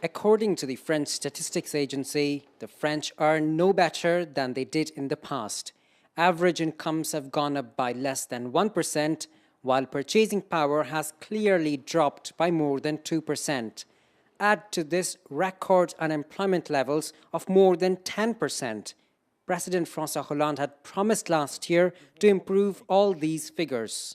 According to the French Statistics Agency, the French earn no better than they did in the past. Average incomes have gone up by less than 1%, while purchasing power has clearly dropped by more than 2%. Add to this record unemployment levels of more than 10%. President François Hollande had promised last year to improve all these figures.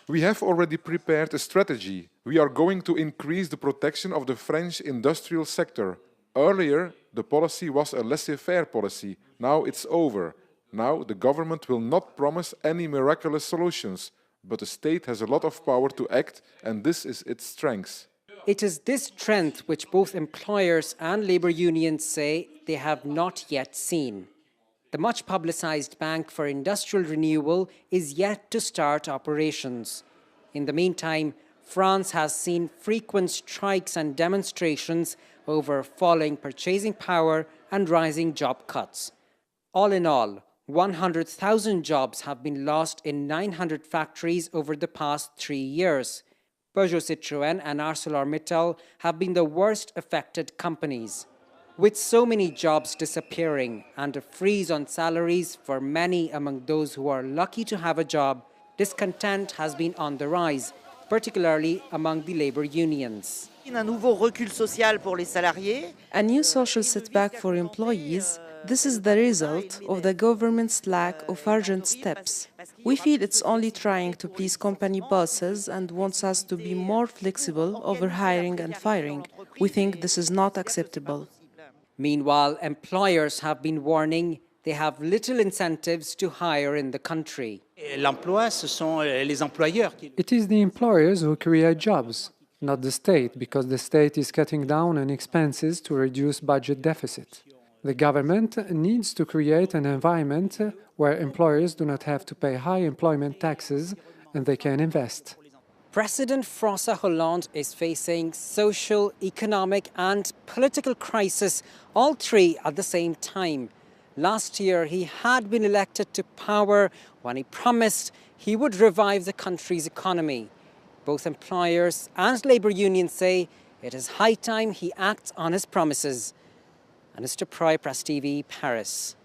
We have already prepared a strategy. We are going to increase the protection of the French industrial sector. Earlier, the policy was a laissez-faire policy. Now it's over. Now the government will not promise any miraculous solutions, but the state has a lot of power to act, and this is its strength. It is this strength which both employers and labor unions say they have not yet seen. The much publicized Bank for Industrial Renewal is yet to start operations. In the meantime, France has seen frequent strikes and demonstrations over falling purchasing power and rising job cuts. All in all, 100,000 jobs have been lost in 900 factories over the past 3 years. Peugeot Citroën and ArcelorMittal have been the worst affected companies. With so many jobs disappearing and a freeze on salaries for many among those who are lucky to have a job, discontent has been on the rise, particularly among the labor unions. A new social setback for employees. This is the result of the government's lack of urgent steps. We feel it's only trying to please company bosses and wants us to be more flexible over hiring and firing. We think this is not acceptable. Meanwhile, employers have been warning they have little incentives to hire in the country. It is the employers who create jobs, not the state, because the state is cutting down on expenses to reduce budget deficit. The government needs to create an environment where employers do not have to pay high employment taxes and they can invest. President François Hollande is facing social, economic and political crisis, all three at the same time. Last year, he had been elected to power when he promised he would revive the country's economy. Both employers and labor unions say it is high time he acts on his promises. Anistia Proy, Press TV, Paris.